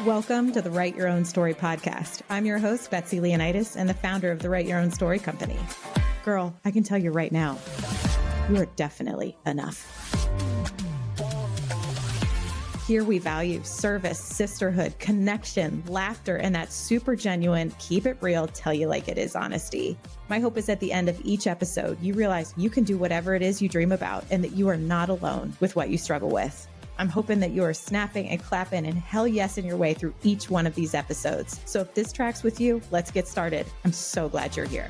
Welcome to the Write Your Own Story podcast. I'm your host, Betsy Leonidas, and the founder of the Write Your Own Story company. Girl, I can tell you right now, you are definitely enough. Here we value service, sisterhood, connection, laughter, and that super genuine, keep it real, tell you like it is honesty. My hope is at the end of each episode, you realize you can do whatever it is you dream about and that you are not alone with what you struggle with. I'm hoping that you are snapping and clapping and hell yes in your way through each one of these episodes. So if this tracks with you, let's get started. I'm so glad you're here.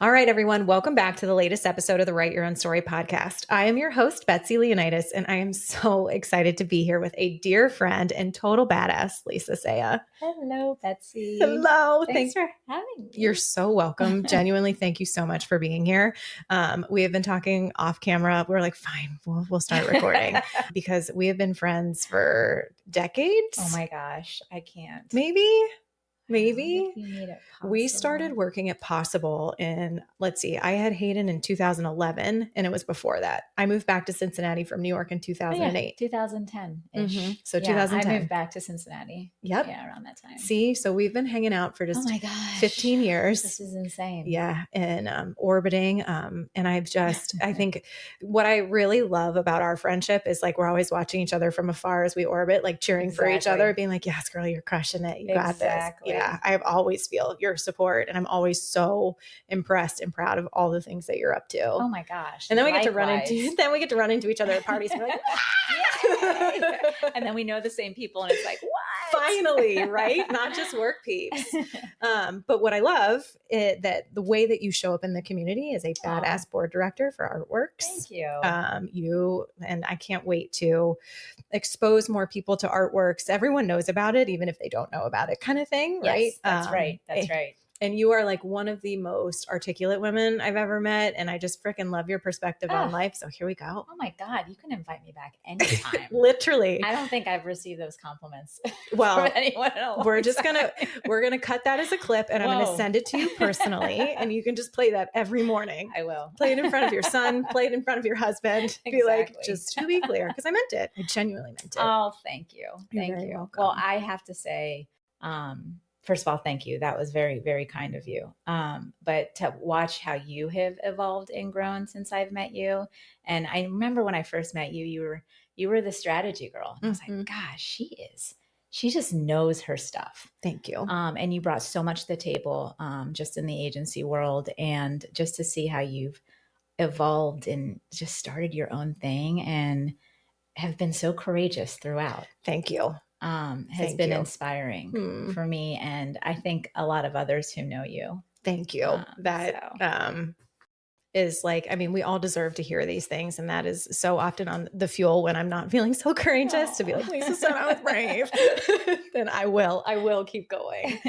All right, everyone. Welcome back to the latest episode of the Write Your Own Story podcast. I am your host, Betsy Leonidas, and I am so excited to be here with a dear friend and total badass, Lisa Saia. Hello, Betsy. Hello. Thanks for having me. You're so welcome. Genuinely, thank you so much for being here. We have been talking off camera. We're like, fine, we'll start recording because we have been friends for decades. Oh my gosh, I can't. Maybe. You made it possible. We started working at Possible in, I had Hayden in 2011, and it was before that. I moved back to Cincinnati from New York in 2008. 2010-ish. Mm-hmm. So 2010. I moved back to Cincinnati. Yep. Yeah, around that time. See, so we've been hanging out for just 15 years. This is insane. Yeah. And orbiting. And I think what I really love about our friendship is like, we're always watching each other from afar as we orbit, like cheering for each other, being like, yes, girl, you're crushing it. You got this. Yeah. I always feel your support, and I'm always so impressed and proud of all the things that you're up to. Oh my gosh. And then we get to run into each other at parties. And we're like, yeah. And then we know the same people, and it's like, what? Finally, right? Not just work peeps. But what I love is that the way that you show up in the community is a badass board director for ArtWorks. Thank you. And I can't wait to expose more people to ArtWorks. Everyone knows about it, even if they don't know about it, kind of thing, right? Yes, that's right. That's right. And you are like one of the most articulate women I've ever met. And I just freaking love your perspective on life. So here we go. Oh my God. You can invite me back anytime. Literally. I don't think I've received those compliments well, from anyone else. We're going to cut that as a clip, and I'm going to send it to you personally. And you can just play that every morning. I will. Play it in front of your son, play it in front of your husband. Exactly. Be like, just to be clear, because I meant it. I genuinely meant it. Oh, thank you. You're very welcome. Well, I have to say, first of all, thank you. That was very, very kind of you. But to watch how you have evolved and grown since I've met you. And I remember when I first met you, you were the strategy girl. And I was like, gosh, she just knows her stuff. Thank you. And you brought so much to the table, just in the agency world, and just to see how you've evolved and just started your own thing and have been so courageous throughout. Thank you. Has been inspiring for me, and I think a lot of others who know you. Thank you. Is like, I mean, we all deserve to hear these things, and that is so often on the fuel when I'm not feeling so courageous to be like, Lisa said I was brave. Then I will keep going.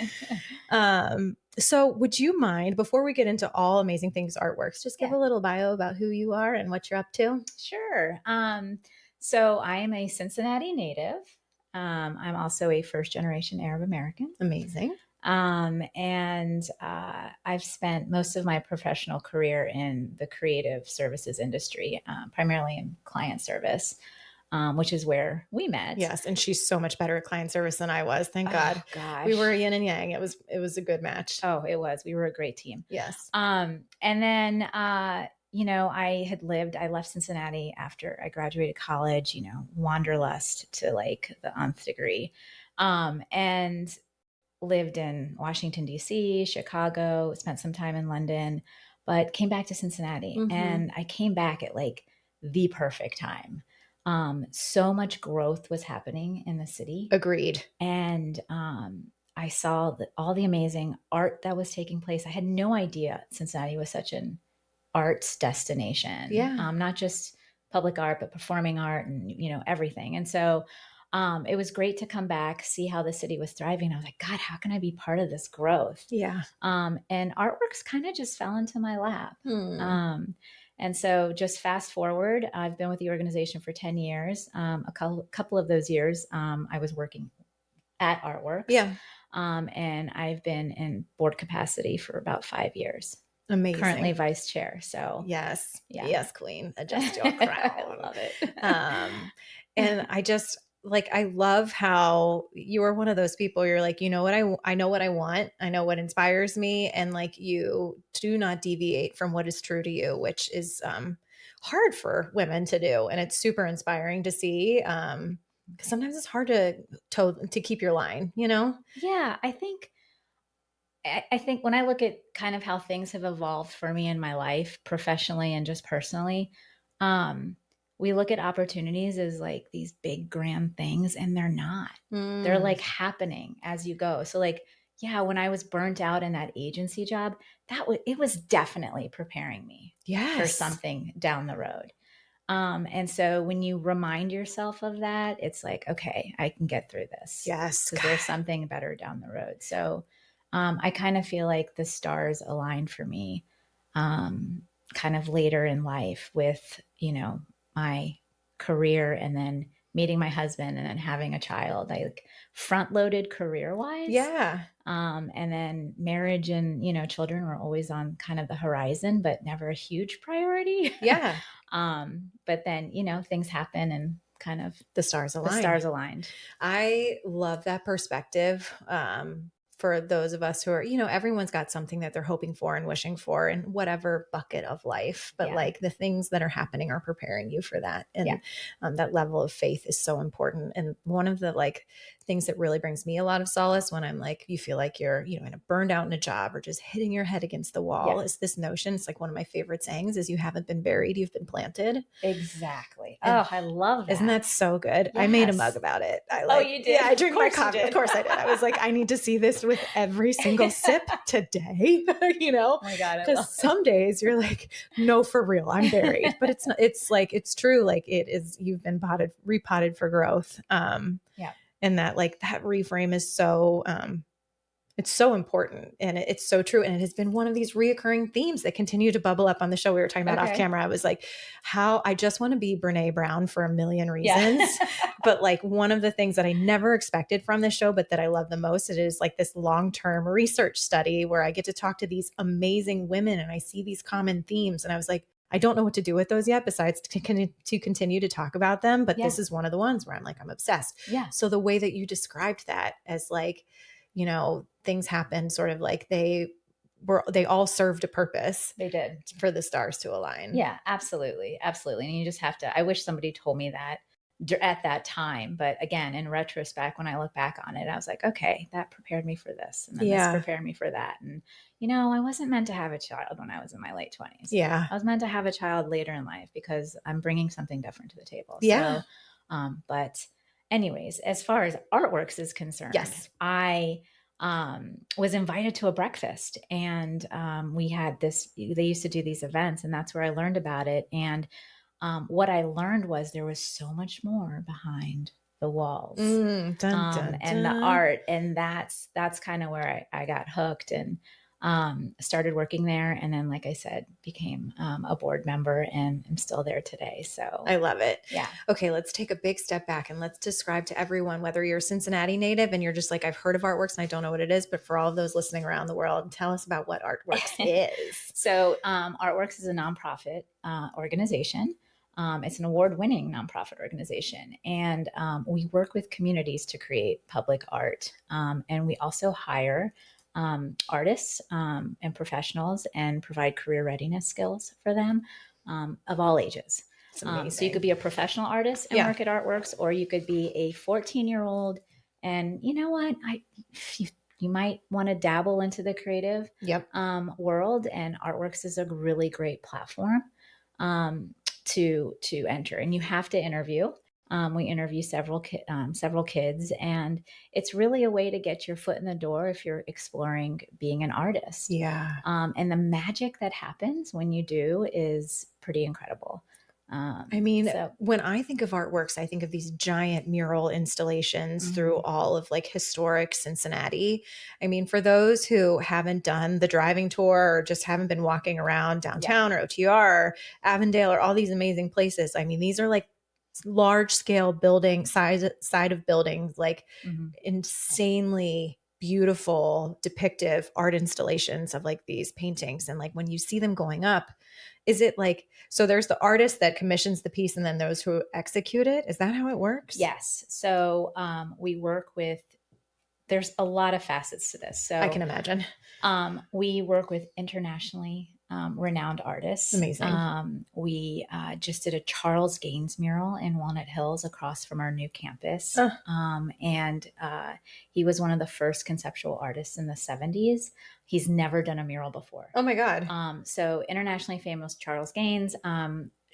So would you mind, before we get into all amazing things ArtWorks, just give a little bio about who you are and what you're up to? Sure. So I am a Cincinnati native. I'm also a first-generation Arab American. Amazing. And I've spent most of my professional career in the creative services industry, primarily in client service, which is where we met. Yes, and she's so much better at client service than I was. Thank God. Gosh. We were yin and yang. It was a good match. Oh, it was. We were a great team. Yes. And then I left Cincinnati after I graduated college, wanderlust to like the nth degree, and lived in Washington, D.C., Chicago, spent some time in London, but came back to Cincinnati. And I came back at like the perfect time. So much growth was happening in the city. Agreed. And I saw all the amazing art that was taking place. I had no idea Cincinnati was such an arts destination. Yeah. Not just public art, but performing art and, everything. And so it was great to come back, see how the city was thriving. I was like, God, how can I be part of this growth? Yeah. And ArtWorks kind of just fell into my lap. And so just fast forward, I've been with the organization for 10 years. A couple of those years, I was working at ArtWorks. Yeah. And I've been in board capacity for about 5 years. Amazing. Currently vice chair. So yes. Yeah. Yes, queen. Adjust your crown. I love it. And I just like, I love how you are one of those people. You're like, you know what, I know what I want. I know what inspires me. And like, you do not deviate from what is true to you, which is hard for women to do. And it's super inspiring to see. 'Cause sometimes it's hard to keep your line, you know? Yeah, I think when I look at kind of how things have evolved for me in my life, professionally and just personally, um, we look at opportunities as like these big grand things, and they're not. They're Mm, like happening as you go. So like, yeah, when I was burnt out in that agency job, it was definitely preparing me for yes. something down the road. And so when you remind yourself of that, it's like, okay, I can get through this Yes. because there's something better down the road. So I kind of feel like the stars aligned for me um, kind of later in life with, my career and then meeting my husband and then having a child. I like front loaded career wise. Yeah. And then marriage and, children were always on kind of the horizon, but never a huge priority. Yeah. But then, things happen and kind of The stars the aligned. stars aligned. I love that perspective. For those of us who are, everyone's got something that they're hoping for and wishing for in whatever bucket of life, but Yeah. like the things that are happening are preparing you for that. And Yeah. that level of faith is so important. And one of the like things that really brings me a lot of solace when I'm like, you feel like you're, in a burned out in a job or just hitting your head against the wall Yeah. is this notion. It's like one of my favorite sayings is you haven't been buried, you've been planted. Exactly. And Oh, I love isn't that that. so good? I made a mug Yes. about it. Oh, you did? Yeah, I drink Of my course you coffee. Of did. course I did. I was like, I need to see this with every single sip today, Oh my God, I love because some days you're like, no, for real, I'm buried. But it's not, it's like, it's true. Like it is, you've been repotted for growth. Yeah. And that like that reframe is so, it's so important and it's so true. And it has been one of these reoccurring themes that continue to bubble up on the show. We were talking about off Okay. camera. I was like, how I just want to be Brene Brown for a million Yeah. reasons. But like one of the things that I never expected from this show, but that I love the most, it is like this long-term research study where I get to talk to these amazing women and I see these common themes. And I was like, I don't know what to do with those yet besides to continue to talk about them. But Yeah. this is one of the ones where I'm like, I'm obsessed. Yeah. So the way that you described that as like, things happened sort of like they all served a purpose. They did. For the stars to align. Yeah, absolutely. Absolutely. And you just have to, I wish somebody told me that at that time. But again, in retrospect, when I look back on it, I was like, okay, that prepared me for this. And then this prepared me for that. And, I wasn't meant to have a child when I was in my late 20s. Yeah. I was meant to have a child later in life because I'm bringing something different to the table. Yeah. But anyways, as far as ArtWorks is concerned, yes. I was invited to a breakfast and we had they used to do these events and that's where I learned about it. And what I learned was there was so much more behind the walls dun, dun, and the art. And that's kind of where I got hooked and started working there. And then, like I said, became a board member and I'm still there today. So I love it. Yeah. Okay. Let's take a big step back and let's describe to everyone, whether you're a Cincinnati native and you're just like, I've heard of ArtWorks and I don't know what it is, but for all of those listening around the world, tell us about what ArtWorks is. So ArtWorks is a nonprofit organization. It's an award-winning nonprofit organization, and we work with communities to create public art. And we also hire artists and professionals and provide career readiness skills for them of all ages. So you could be a professional artist and work at ArtWorks, or you could be a 14-year-old. And you know what? You might want to dabble into the creative world, and ArtWorks is a really great platform to enter. And you have to interview. We interview several kids, and it's really a way to get your foot in the door if you're exploring being an artist. Yeah. And the magic that happens when you do is pretty incredible. When I think of ArtWorks, I think of these giant mural installations through all of like historic Cincinnati. I mean, for those who haven't done the driving tour or just haven't been walking around downtown or OTR or Avondale or all these amazing places, I mean, these are like large scale side of buildings, like insanely beautiful depictive art installations of like these paintings. And like when you see them going up, is it like, so there's the artist that commissions the piece and then those who execute it? Is that how it works? Yes. So we work with, there's a lot of facets to this. So I can imagine. We work with internationally renowned artists. Amazing. We just did a Charles Gaines mural in Walnut Hills across from our new campus. And he was one of the first conceptual artists in the 70s. He's never done a mural before. Oh my God. So internationally famous Charles Gaines.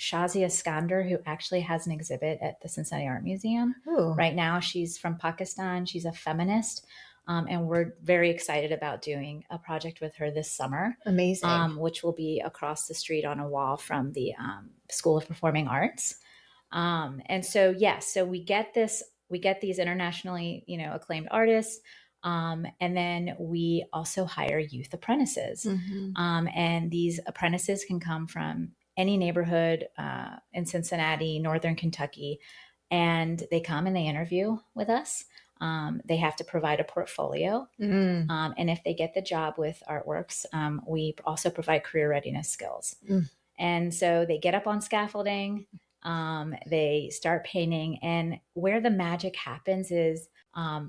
Shazia Skander, who actually has an exhibit at the Cincinnati Art Museum. Ooh. Right now. She's from Pakistan. She's a feminist. And we're very excited about doing a project with her this summer. Amazing. Which will be across the street on a wall from the School of Performing Arts. And so, yes, so we get these internationally, acclaimed artists. And then we also hire youth apprentices. And these apprentices can come from any neighborhood in Cincinnati, Northern Kentucky, and they come and they interview with us. They have to provide a portfolio. And if they get the job with ArtWorks, we also provide career readiness skills. And so they get up on scaffolding, they start painting, and where the magic happens is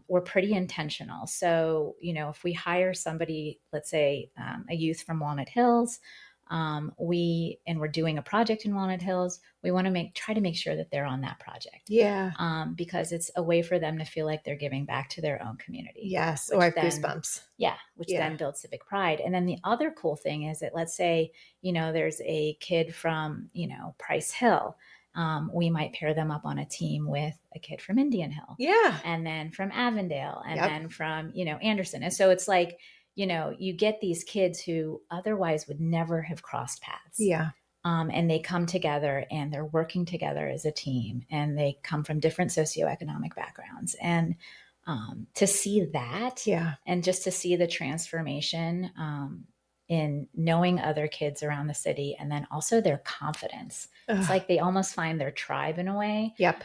we're pretty intentional. So, if we hire somebody, let's say a youth from Walnut Hills, we're doing a project in Walnut Hills, we want to try to make sure that they're on that project. Yeah. Because it's a way for them to feel like they're giving back to their own community. Yes. Oh, I have goosebumps. Yeah. Which then builds civic pride. And then the other cool thing is that, let's say, there's a kid from, Price Hill. We might pair them up on a team with a kid from Indian Hill. Yeah. And then from Avondale, and then from, Anderson. And so it's like, you get these kids who otherwise would never have crossed paths. Yeah. And they come together and they're working together as a team, and they come from different socioeconomic backgrounds. And to see that, and just to see the transformation in knowing other kids around the city, and then also their confidence. It's like they almost find their tribe in a way. Yep.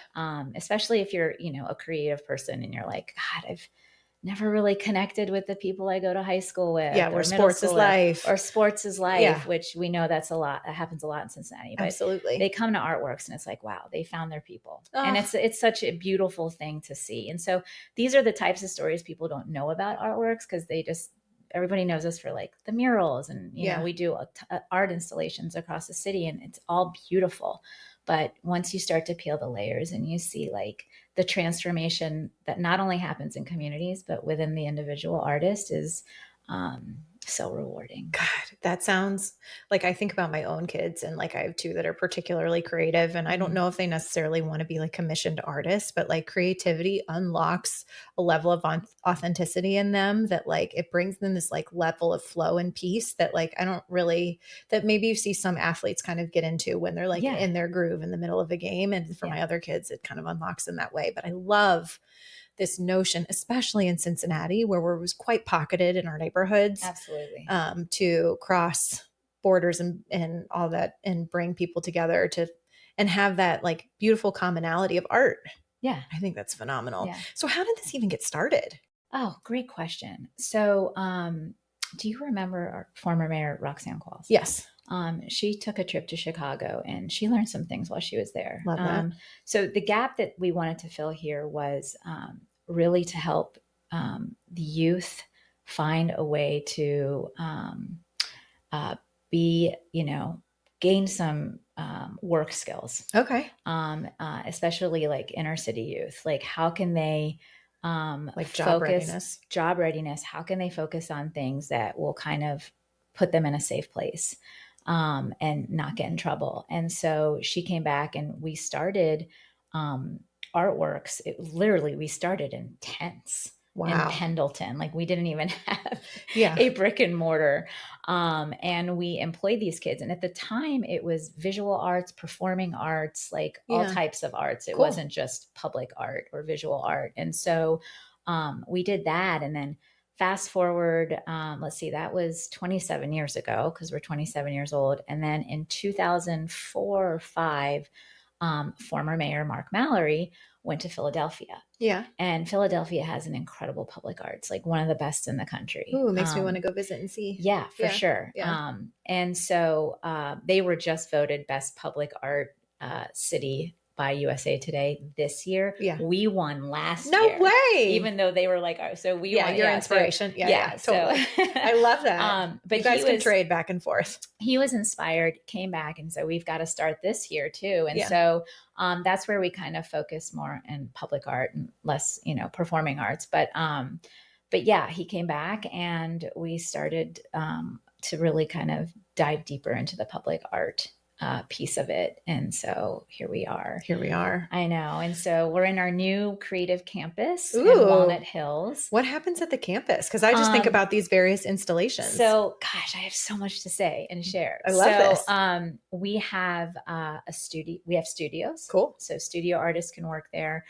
Especially if you're, a creative person and you're like, God, I've never really connected with the people I go to high school with. Yeah, where sports is life. Or sports is life, which we know that happens a lot in Cincinnati. But absolutely. They come to ArtWorks and it's like, wow, they found their people. And it's such a beautiful thing to see. And so these are the types of stories people don't know about ArtWorks, because everybody knows us for like the murals, and we do art installations across the city, and it's all beautiful. But once you start to peel the layers and you see like the transformation that not only happens in communities, but within the individual artist is so rewarding. God, that sounds like, I think about my own kids, and like I have two that are particularly creative, and I don't know if they necessarily want to be like commissioned artists, but like creativity unlocks a level of authenticity in them that like it brings them this like level of flow and peace that like that maybe you see some athletes kind of get into when they're like in their groove in the middle of a game. And for my other kids, it kind of unlocks them that way. But I love this notion, especially in Cincinnati, where it was quite pocketed in our neighborhoods. Absolutely. To cross borders and all that, and bring people together and have that like beautiful commonality of art. Yeah. I think that's phenomenal. Yeah. So how did this even get started? Oh, great question. So do you remember our former mayor, Roxanne Qualls? Yes. She took a trip to Chicago and she learned some things while she was there. Love that. So the gap that we wanted to fill here was really to help the youth find a way to gain some work skills. Okay. Especially like inner city youth. Like how can they like job readiness? How can they focus on things that will kind of put them in a safe place and not get in trouble? And so she came back and we started ArtWorks. We started in tents. Wow. In Pendleton. Like we didn't even have a brick and mortar. And we employed these kids. And at the time it was visual arts, performing arts, like all types of arts. It wasn't just public art or visual art. And so we did that. And then fast forward, that was 27 years ago, because we're 27 years old. And then in 2004 or 5, former Mayor Mark Mallory went to Philadelphia. Yeah. And Philadelphia has an incredible public arts, like one of the best in the country. Ooh, it makes me want to go visit and see. Yeah, for sure. Yeah. And so they were just voted best public art city by USA Today this year. Yeah. We won last No year. way. Even though they were like, so we won. Your inspiration. So, totally. I love that. But you guys can trade back and forth. He was inspired, came back, and so we've got to start this year too. And so that's where we kind of focus more in public art and less, performing arts. But yeah, he came back and we started to really kind of dive deeper into the public art piece of it. And so here we are. I know. And so we're in our new creative campus in Walnut Hills. What happens at the campus? Because I just think about these various installations. So, gosh, I have so much to say and share. I love this. We have a studio. We have studios. Cool. So studio artists can work there.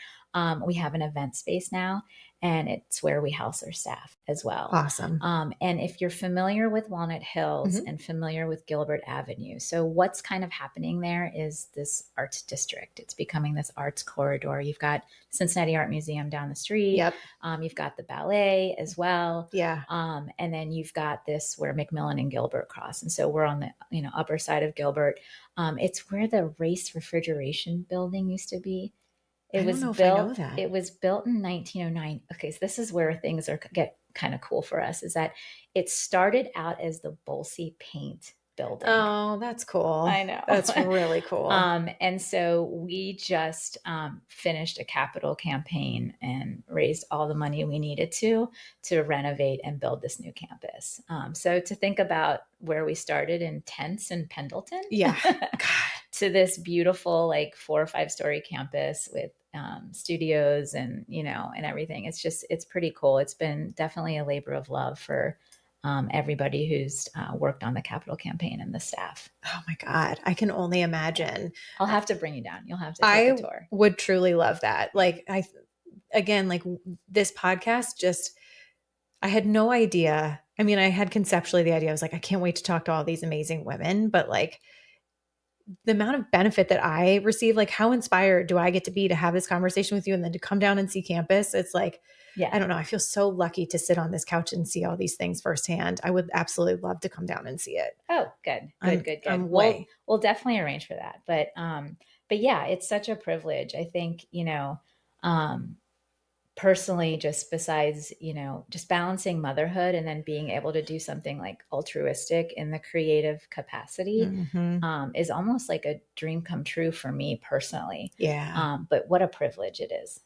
We have an event space now, and it's where we house our staff as well. Awesome. And if you're familiar with Walnut Hills and familiar with Gilbert Avenue, so what's kind of happening there is this arts district. It's becoming this arts corridor. You've got Cincinnati Art Museum down the street. Yep. You've got the ballet as well. Yeah. And then you've got this where McMillan and Gilbert cross. And so we're on the upper side of Gilbert. It's where the Race Refrigeration building used to be. It was built in 1909. Okay, so this is where things get kind of cool for us, is that it started out as the Bolsey Paint building. Oh, that's cool. I know. That's really cool. And so we just finished a capital campaign and raised all the money we needed to renovate and build this new campus. So to think about where we started in tents in Pendleton. Yeah. To this beautiful, like 4 or 5 story campus with studios and, and everything. It's pretty cool. It's been definitely a labor of love for everybody who's worked on the capital campagn and the staff. Oh my God. I can only imagine. I'll have to bring you down. You'll have to take a tour. I would truly love that. Like this podcast I had no idea. I mean, I had conceptually the idea. I was like, I can't wait to talk to all these amazing women, but like the amount of benefit that I receive, like how inspired do I get to be to have this conversation with you and then to come down and see campus? It's like, I don't know. I feel so lucky to sit on this couch and see all these things firsthand. I would absolutely love to come down and see it. Oh, good. We'll definitely arrange for that. But yeah, it's such a privilege. I think, personally, just besides, just balancing motherhood and then being able to do something like altruistic in the creative capacity is almost like a dream come true for me personally. Yeah. But what a privilege it is,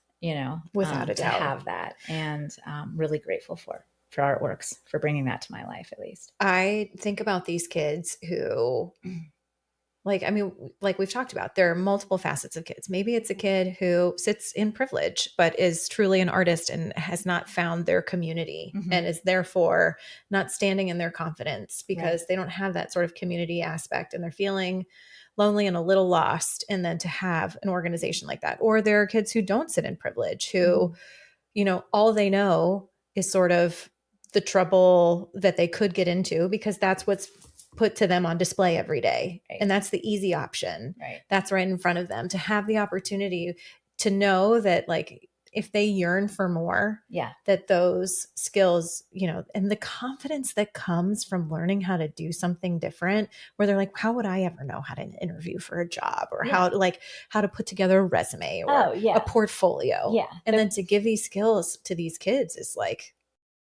without a doubt, to have that. And really grateful for ArtWorks for bringing that to my life, at least. I think about these kids who like we've talked about, there are multiple facets of kids. Maybe it's a kid who sits in privilege, but is truly an artist and has not found their community and is therefore not standing in their confidence because they don't have that sort of community aspect and they're feeling lonely and a little lost. And then to have an organization like that, or there are kids who don't sit in privilege, who, all they know is sort of the trouble that they could get into because that's what's put to them on display every day. Right. And that's the easy option. Right. That's right in front of them, to have the opportunity to know that like, if they yearn for more, that those skills, and the confidence that comes from learning how to do something different, where they're like, how would I ever know how to interview for a job or how to put together a resume or a portfolio. Yeah. And then to give these skills to these kids is like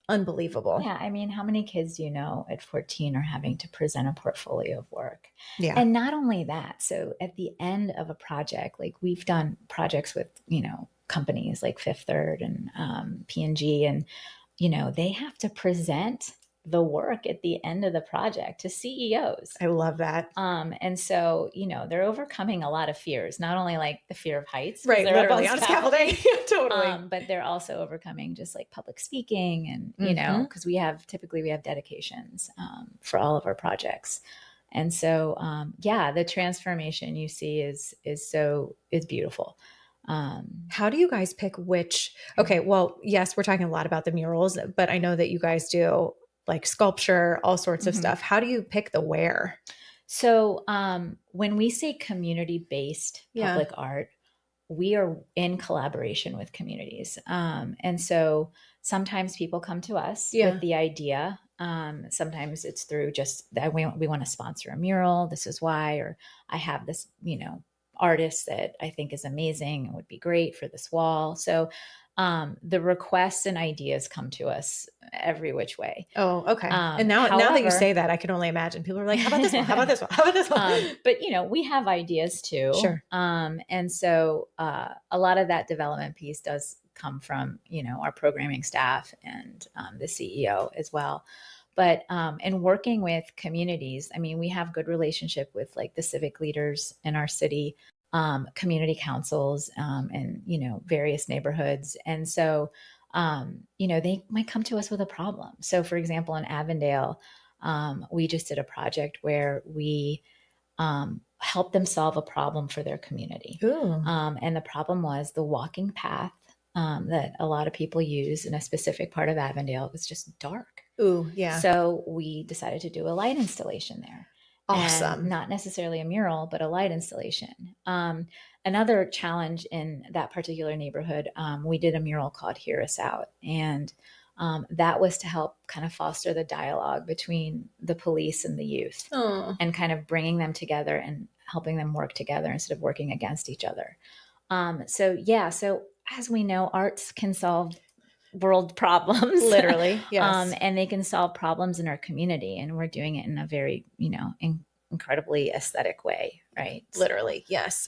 unbelievable. Yeah. I mean, how many kids do you know at 14 are having to present a portfolio of work? Yeah. And not only that, so at the end of a project, like we've done projects with, companies like Fifth Third and P&G, and, they have to present the work at the end of the project to CEOs. I love that. And so, they're overcoming a lot of fears, not only like the fear of heights, right? Literally on scaffolding, totally. But they're also overcoming just like public speaking and, because we have dedications for all of our projects. And so, the transformation you see is beautiful. How do you guys pick which? Okay, well, yes, we're talking a lot about the murals, but I know that you guys do like sculpture, all sorts of stuff. How do you pick the where? So when we say community-based public art, we are in collaboration with communities. And so sometimes people come to us with the idea. Sometimes it's through just that we want to sponsor a mural. This is why, or I have this, artist that I think is amazing and would be great for this wall. So the requests and ideas come to us every which way. Oh, okay. And now that you say that, I can only imagine people are like, how about this one? How about this one? How about this one? But we have ideas too. Sure. And so a lot of that development piece does come from, our programming staff and the CEO as well. But in working with communities, I mean, we have good relationship with like the civic leaders in our city, community councils, and, various neighborhoods. And so, they might come to us with a problem. So for example, in Avondale, we just did a project where we helped them solve a problem for their community. And the problem was the walking path that a lot of people use in a specific part of Avondale was just dark. Ooh, yeah. So we decided to do a light installation there. Awesome. And not necessarily a mural, but a light installation. Another challenge in that particular neighborhood, we did a mural called Hear Us Out. And that was to help kind of foster the dialogue between the police and the youth. And kind of bringing them together and helping them work together instead of working against each other. So as we know, arts can solve world problems. Literally, yes. And they can solve problems in our community. And we're doing it in a very, incredibly aesthetic way, right? Literally, yes.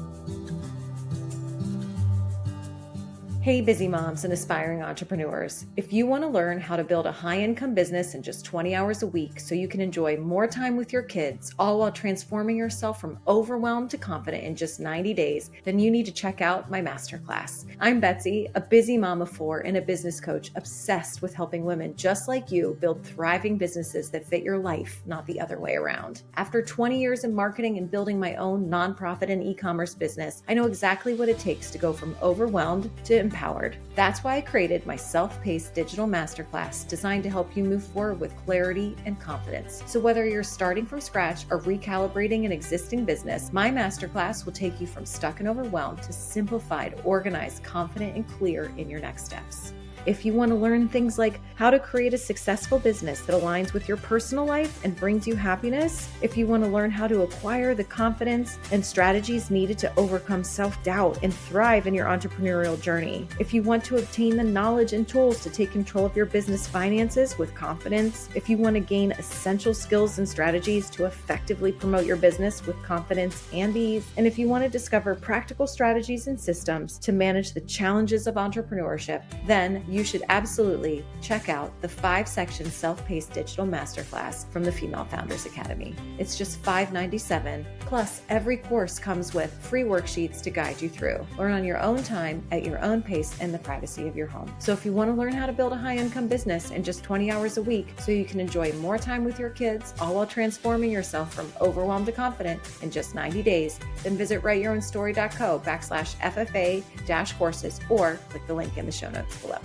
Hey, busy moms and aspiring entrepreneurs. If you want to learn how to build a high-income business in just 20 hours a week so you can enjoy more time with your kids, all while transforming yourself from overwhelmed to confident in just 90 days, then you need to check out my masterclass. I'm Betsy, a busy mom of 4 and a business coach obsessed with helping women just like you build thriving businesses that fit your life, not the other way around. After 20 years in marketing and building my own nonprofit and e-commerce business, I know exactly what it takes to go from overwhelmed to empowered. That's why I created my self-paced digital masterclass designed to help you move forward with clarity and confidence. So whether you're starting from scratch or recalibrating an existing business, my masterclass will take you from stuck and overwhelmed to simplified, organized, confident, and clear in your next steps. If you want to learn things like how to create a successful business that aligns with your personal life and brings you happiness, if you want to learn how to acquire the confidence and strategies needed to overcome self-doubt and thrive in your entrepreneurial journey, if you want to obtain the knowledge and tools to take control of your business finances with confidence, if you want to gain essential skills and strategies to effectively promote your business with confidence and ease, and if you want to discover practical strategies and systems to manage the challenges of entrepreneurship, then you should absolutely check out the 5-section self-paced digital masterclass from the Female Founders Academy. It's just $597. Plus, every course comes with free worksheets to guide you through. Learn on your own time, at your own pace, in the privacy of your home. So if you want to learn how to build a high-income business in just 20 hours a week so you can enjoy more time with your kids, all while transforming yourself from overwhelmed to confident in just 90 days, then visit writeyourOwnstory.co/FFA-courses or click the link in the show notes below.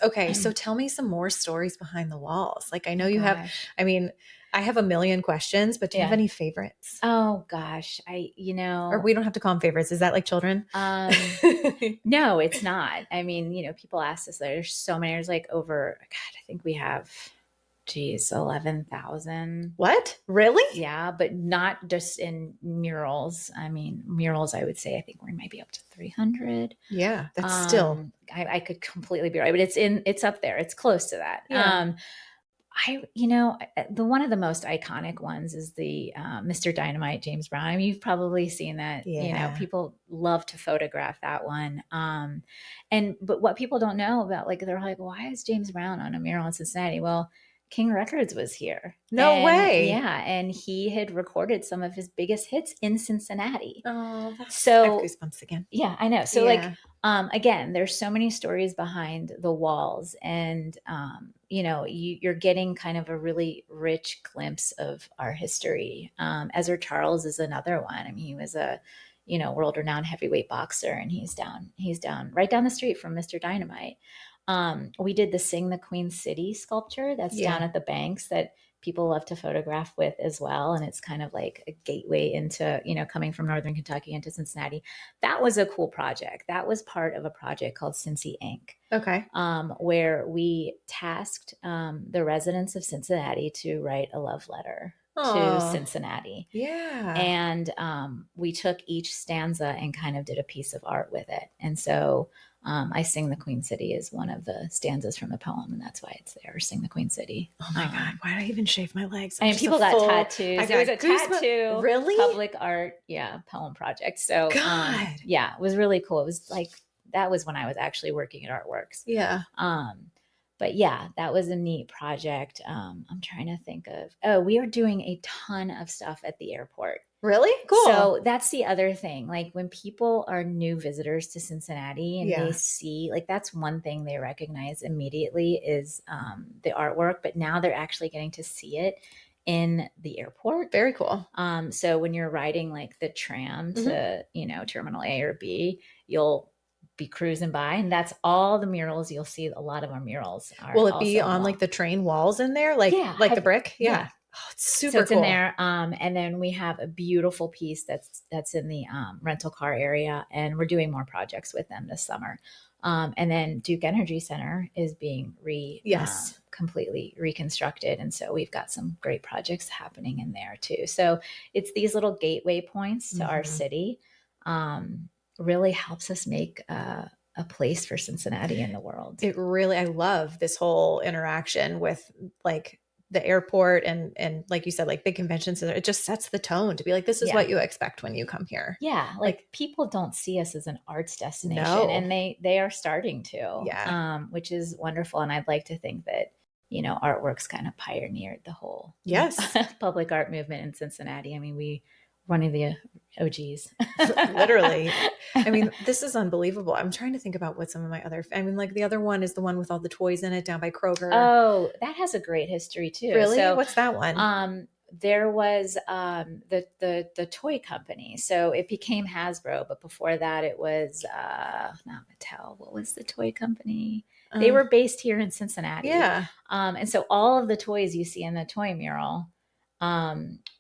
Okay, so tell me some more stories behind the walls. Like I know you have, I mean, I have a million questions, but do you have any favorites? Oh gosh, or we don't have to call them favorites. Is that like children? No, it's not. I mean, people ask us, there's so many, there's like over, God, I think we have, 11,000. What? Really? Yeah, but not just in murals. I mean, murals, I would say, I think we might be up to 300. Yeah, that's still. I could completely be right, but it's up there. It's close to that. Yeah. The one of the most iconic ones is the Mr. Dynamite, James Brown. I mean, you've probably seen that. Yeah. People love to photograph that one. But what people don't know about, like, they're like, why is James Brown on a mural in Cincinnati? Well, King Records was here. No way. Yeah. And he had recorded some of his biggest hits in Cincinnati. Oh, I have goosebumps again. Yeah, I know. So again, there's so many stories behind the walls, and, you're getting kind of a really rich glimpse of our history. Ezra Charles is another one. I mean, he was a, world-renowned heavyweight boxer, and he's down right down the street from Mr. Dynamite. We did the Sing the Queen City sculpture that's down at the banks that people love to photograph with as well. And it's kind of like a gateway into, coming from Northern Kentucky into Cincinnati. That was a cool project. That was part of a project called Cincy Inc. Okay. Where we tasked the residents of Cincinnati to write a love letter to Cincinnati. Yeah. And we took each stanza and kind of did a piece of art with it. And so I Sing the Queen City is one of the stanzas from the poem, and that's why it's there. Sing the Queen City. Oh my God. Why did I even shave my legs? And people got tattoos. It was a tattoo, really? Public art, poem project. So it was really cool. It was like, that was when I was actually working at ArtWorks. Yeah. But yeah, that was a neat project. I'm trying to think of, we are doing a ton of stuff at the airport. Really? Cool. So that's the other thing. Like when people are new visitors to Cincinnati and they see, like, that's one thing they recognize immediately is the artwork, but now they're actually getting to see it in the airport. Very cool. So when you're riding like the tram to, terminal A or B, you'll be cruising by, and that's all the murals you'll see. A lot of our murals are. Will it be on like the train walls in there, like the brick? Yeah. Oh, it's super so it's cool. in there. And then we have a beautiful piece that's in the rental car area, and we're doing more projects with them this summer. And then Duke Energy Center is being completely reconstructed. And so we've got some great projects happening in there too. So it's these little gateway points to our city. Really helps us make a place for Cincinnati in the world. It really, I love this whole interaction with like the airport and like you said, like big convention center. It just sets the tone to be like, this is what you expect when you come here. Yeah. Like people don't see us as an arts destination, and they are starting to, which is wonderful. And I'd like to think that, ArtWorks kind of pioneered the whole public art movement in Cincinnati. I mean, we one of the OGs. Literally. I mean, this is unbelievable. I'm trying to think about what some of my other, like the other one is the one with all the toys in it down by Kroger. Oh, that has a great history too. Really? So, what's that one? There was the toy company. So it became Hasbro, but before that it was not Mattel. What was the toy company? They were based here in Cincinnati. Yeah. And so all of the toys you see in the toy mural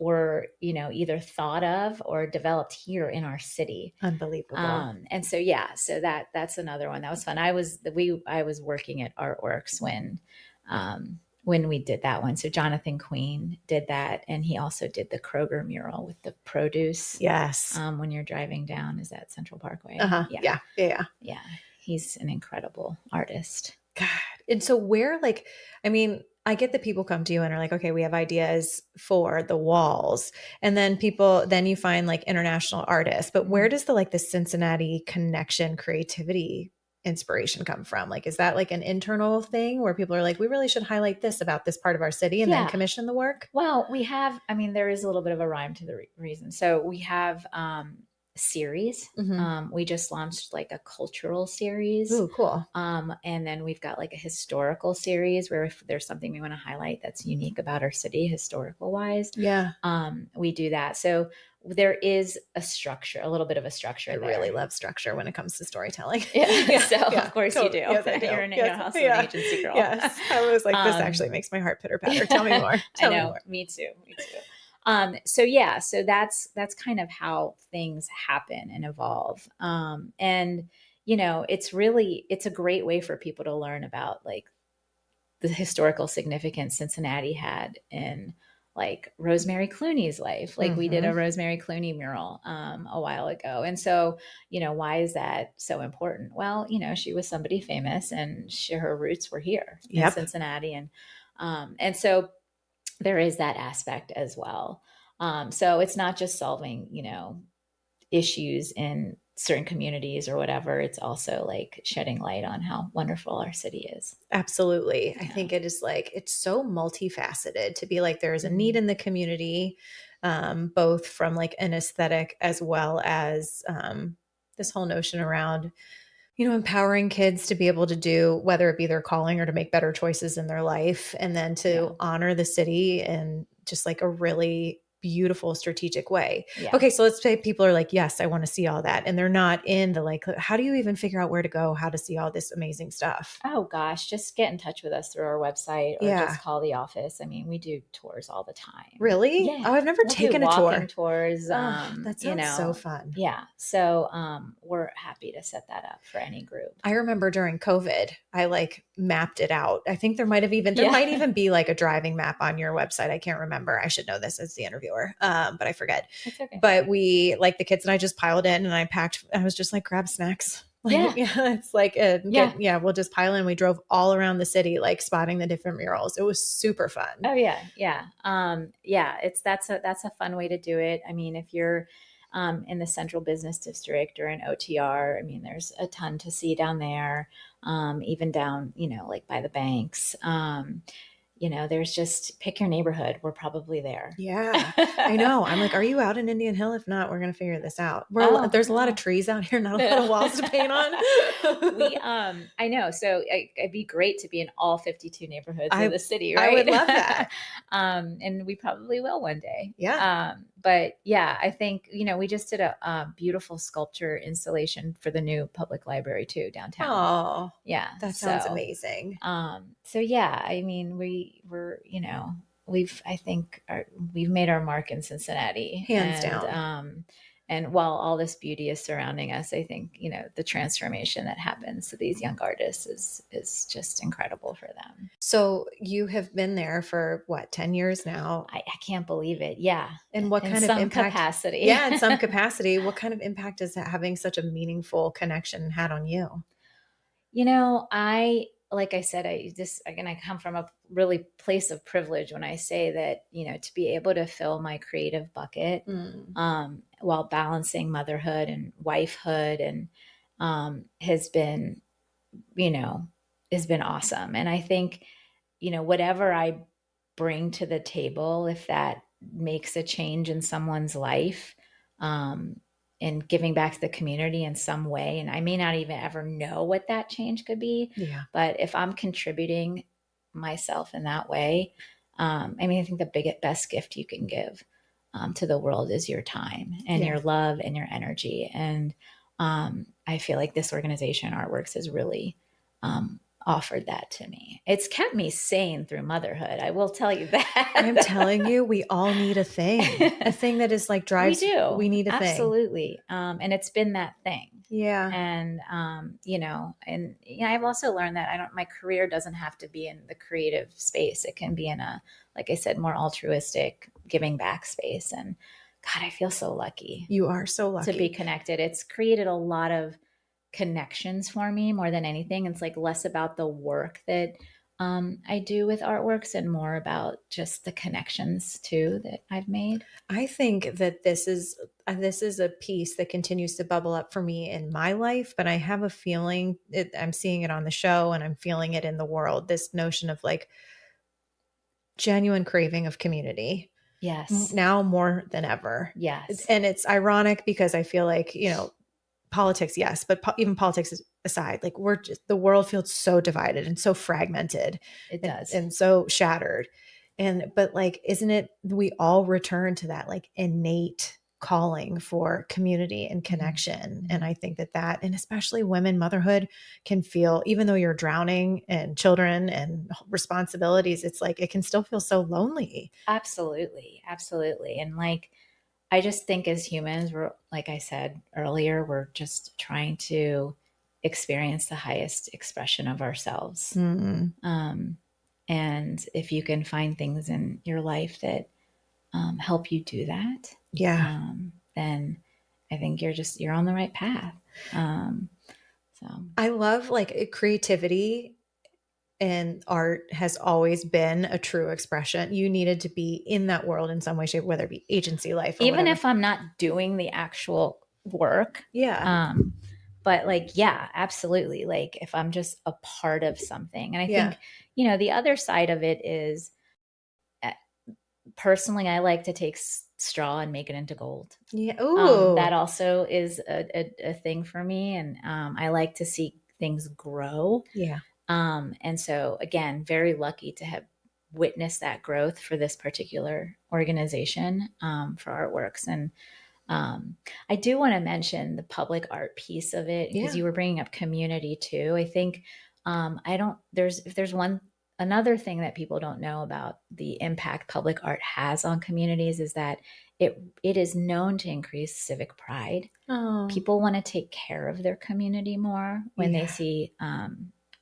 were, either thought of or developed here in our city. Unbelievable. And so, so that's another one that was fun. I was working at ArtWorks when we did that one. So Jonathan Queen did that. And he also did the Kroger mural with the produce. Yes. When you're driving down, is that Central Parkway? Uh-huh. Yeah. He's an incredible artist. God. And so I get that people come to you and are like, okay, we have ideas for the walls. And then you find like international artists, but where does the Cincinnati connection, creativity, inspiration come from? Like, is that like an internal thing where people are like, we really should highlight this about this part of our city and then commission the work? Well, there is a little bit of a rhyme to the reason. So we have, series. We just launched like a cultural series. Ooh, cool. And then we've got like a historical series where if there's something we want to highlight that's unique about our city, historical wise, we do that. So there is a little bit of a structure. I really love structure when it comes to storytelling. Of course you do. Yes, You're also an agency girl. Yes. I was like, this actually makes my heart pitter patter. Tell me more. I know. Me too. So that's kind of how things happen and evolve. And it's a great way for people to learn about like the historical significance Cincinnati had in like Rosemary Clooney's life. Like we did a Rosemary Clooney mural a while ago. And so, why is that so important? Well, she was somebody famous and her roots were here in Cincinnati. And so there is that aspect as well. So it's not just solving, issues in certain communities or whatever. It's also like shedding light on how wonderful our city is. Absolutely. I think it is it's so multifaceted to be like, there's a need in the community, both from like an aesthetic as well as this whole notion around, empowering kids to be able to do, whether it be their calling or to make better choices in their life, and then to honor the city in just like a really beautiful strategic way. Yeah. Okay. So let's say people are like, yes, I want to see all that. And they're not in the like, how do you even figure out where to go, how to see all this amazing stuff? Oh gosh, just get in touch with us through our website or Yeah. just call the office. I mean, we do tours all the time. Really? Yeah. Oh, I've never We'll taken do a walking tour. tours. Oh, that You sounds so know, fun. yeah. So we're happy to set that up for any group. I remember during COVID, I like mapped it out. I think there might Yeah. might even be like a driving map on your website. I can't remember. I should know this as the interviewer, but I forget. That's okay. But we, like the kids and I just piled in and I packed, I was just like, grab snacks. Like, Yeah. it's like, we'll just pile in. We drove all around the city, like spotting the different murals. It was super fun. Oh yeah. Yeah. That's a fun way to do it. I mean, if you're in the central business district or in OTR, I mean, there's a ton to see down there. Even down, like by the banks. There's just pick your neighborhood. We're probably there. Yeah, I know. I'm like, are you out in Indian Hill? If not, we're going to figure this out. There's a lot of trees out here, not a lot of walls to paint on. I know. So it'd be great to be in all 52 neighborhoods of the city, right? I would love that. And we probably will one day. Yeah. But yeah, I think, we just did a beautiful sculpture installation for the new public library too, downtown. Oh, yeah. That sounds amazing. So yeah, I mean, we've made our mark in Cincinnati, hands down. And while all this beauty is surrounding us, I think, the transformation that happens to these young artists is just incredible for them. So you have been there for what, 10 years now? I can't believe it. Yeah. And what kind of impact? Capacity? Yeah, in some capacity. What kind of impact is that having such a meaningful connection had on you? Like I said, I come from a really place of privilege when I say that, to be able to fill my creative bucket, while balancing motherhood and wifehood and, has been awesome. And I think, whatever I bring to the table, if that makes a change in someone's life, and giving back to the community in some way. And I may not even ever know what that change could be. Yeah. But if I'm contributing myself in that way, I think the best gift you can give to the world is your time and your love and your energy. And I feel like this organization, ArtWorks, has really offered that to me. It's kept me sane through motherhood. I will tell you that. I'm telling you, we all need a thing that is like drives. We do. We need a thing. Absolutely. And it's been that thing. Yeah. And, I've also learned that my career doesn't have to be in the creative space. It can be in a, like I said, more altruistic giving back space. And God, I feel so lucky. You are so lucky to be connected. It's created a lot of connections for me more than anything. It's like less about the work that I do with ArtWorks and more about just the connections too that I've made. I think that this is a piece that continues to bubble up for me in my life, but I have a feeling I'm seeing it on the show and I'm feeling it in the world. This notion of like genuine craving of community. Yes. Now more than ever. Yes. And it's ironic because I feel like, politics, yes, but even politics aside, like the world feels so divided and so fragmented. It does. And so shattered. But like, isn't it, we all return to that like innate calling for community and connection. Mm-hmm. And I think that, and especially women, motherhood can feel, even though you're drowning in children and responsibilities, it's like, it can still feel so lonely. Absolutely. Absolutely. And like, I just think as humans, we're, like I said earlier, we're just trying to experience the highest expression of ourselves. Mm-hmm. And if you can find things in your life that help you do that, then I think you're on the right path. So I love like creativity. And art has always been a true expression. You needed to be in that world in some way, shape, whether it be agency life or even whatever. If I'm not doing the actual work. Yeah. But like, yeah, absolutely. Like if I'm just a part of something. And I think, the other side of it is personally, I like to take straw and make it into gold. Yeah. Ooh. That also is a thing for me. And I like to see things grow. Yeah. And so again, very lucky to have witness that growth for this particular organization, for ArtWorks. And I do want to mention the public art piece of it, because you were bringing up community too. I think if there's another thing that people don't know about the impact public art has on communities, is that it is known to increase civic pride. Oh. People want to take care of their community more when they see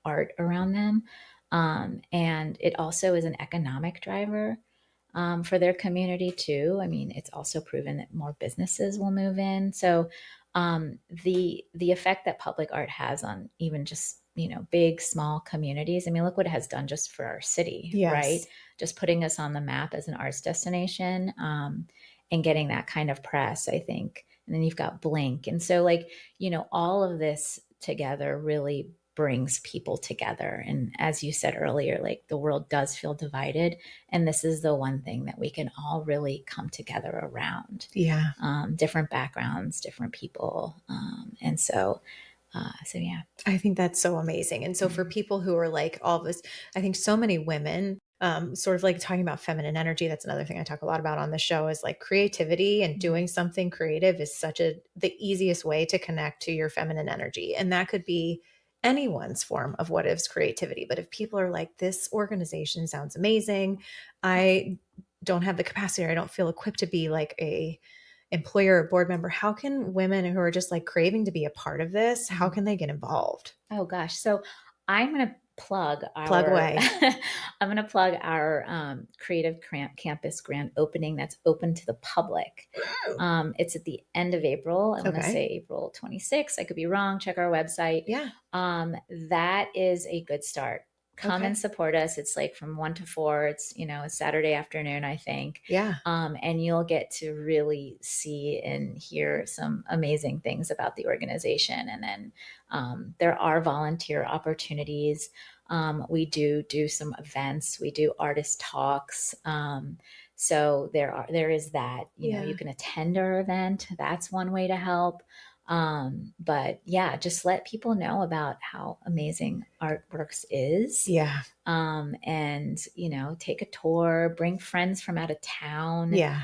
art around them. And it also is an economic driver for their community too. I mean, it's also proven that more businesses will move in. So the effect that public art has on even just, big, small communities. I mean, look what it has done just for our city, right? Just putting us on the map as an arts destination, and getting that kind of press, I think. And then you've got Blink. And so all of this together really brings people together. And as you said earlier, the world does feel divided. And this is the one thing that we can all really come together around. Yeah. Different backgrounds, different people. And so yeah. I think that's so amazing. And so for people who are all of us, I think so many women, sort of talking about feminine energy. That's another thing I talk a lot about on the show, is creativity and doing something creative is the easiest way to connect to your feminine energy. And that could be anyone's form of what is creativity. But if people are this organization sounds amazing, I don't have the capacity, or I don't feel equipped to be a employer or board member, how can women who are just craving to be a part of this, how can they get involved? Oh gosh. So I'm going to plug away. I'm going to plug our Creative Campus grand opening that's open to the public. It's at the end of April. I want to say April 26th. I could be wrong. Check our website. Yeah. That is a good start. Come and support us. It's from 1 to 4. It's, a Saturday afternoon, I think. Yeah. And you'll get to really see and hear some amazing things about the organization. And then there are volunteer opportunities. We do some events. We do artist talks. So there is that, you can attend our event. That's one way to help. But yeah, just let people know about how amazing ArtWorks is. Yeah. And, take a tour, bring friends from out of town. Yeah.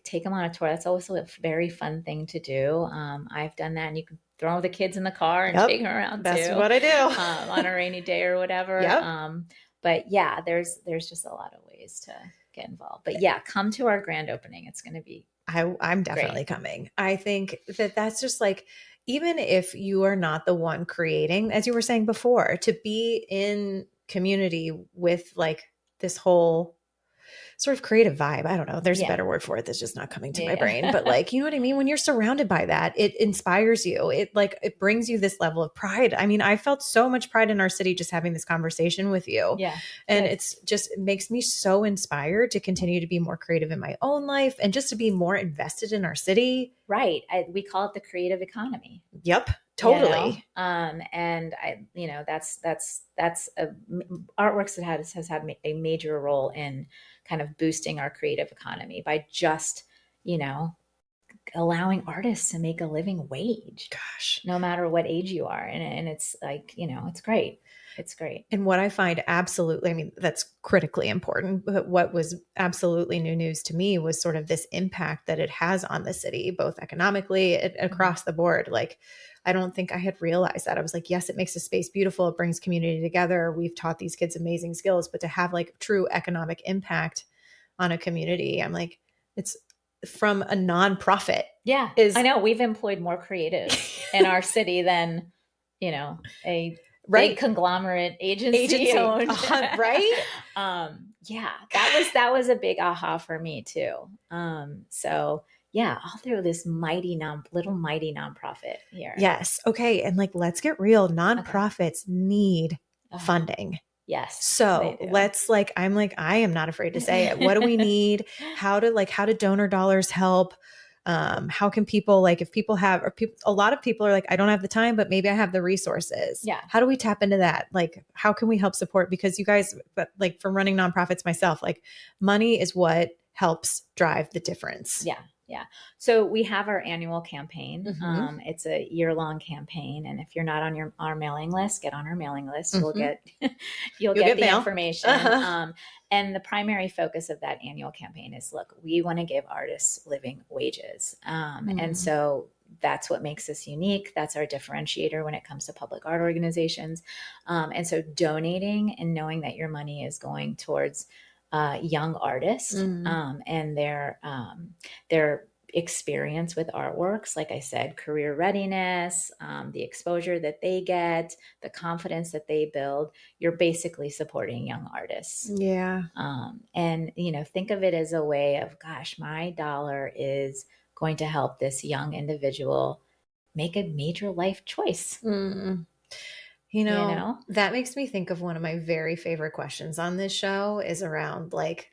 Take them on a tour. That's also a very fun thing to do. I've done that, and you can throw the kids in the car and take them around too. That's what I do. On a rainy day or whatever. Yep. But yeah, there's just a lot of ways to get involved. But yeah, come to our grand opening. It's going to be I'm definitely coming. I think that's just even if you are not the one creating, as you were saying before, to be in community with this whole sort of creative vibe. I don't know. There's a better word for it that's just not coming to my brain. But you know what I mean? When you're surrounded by that, it inspires you. It it brings you this level of pride. I mean, I felt so much pride in our city just having this conversation with you. Yeah. And it makes me so inspired to continue to be more creative in my own life and just to be more invested in our city. Right. We call it the creative economy. Yep. Totally. And that's ArtWorks has had a major role in kind of boosting our creative economy by just, allowing artists to make a living wage. Gosh, no matter what age you are. And it's it's great. It's great. And what I find that's critically important, but what was absolutely new news to me was sort of this impact that it has on the city, both economically and across the board. I don't think I had realized that. I was yes, it makes the space beautiful. It brings community together. We've taught these kids amazing skills, but to have true economic impact on a community, I'm it's from a nonprofit. Yeah. I know we've employed more creatives in our city than, a big conglomerate agency owned. Right. Yeah, that was a big aha for me too. So yeah, all through this mighty nonprofit here. Yes. Okay. And let's get real. Nonprofits need funding. Yes. So let's I am not afraid to say it. What do we need? How do donor dollars help? How can people if people have, or a lot of people are I don't have the time, but maybe I have the resources. Yeah. How do we tap into that? How can we help support? Because you guys, but from running nonprofits myself, money is what helps drive the difference. Yeah. Yeah. So we have our annual campaign. Mm-hmm. It's a year-long campaign, and if you're not on our mailing list, get on our mailing list. You'll Mm-hmm. get you'll You'll get get the mail. information. Uh-huh. And the primary focus of that annual campaign is, look, we want to give artists living wages, and Mm. so that's what makes us unique. That's our differentiator when it comes to public art organizations. And so donating and knowing that your money is going towards young artists Mm. and their experience with artworks, like I said, career readiness, the exposure that they get, the confidence that they build, you're basically supporting young artists. Yeah. And, think of it as a way of, gosh, my dollar is going to help this young individual make a major life choice. Mm. That makes me think of one of my very favorite questions on this show is around like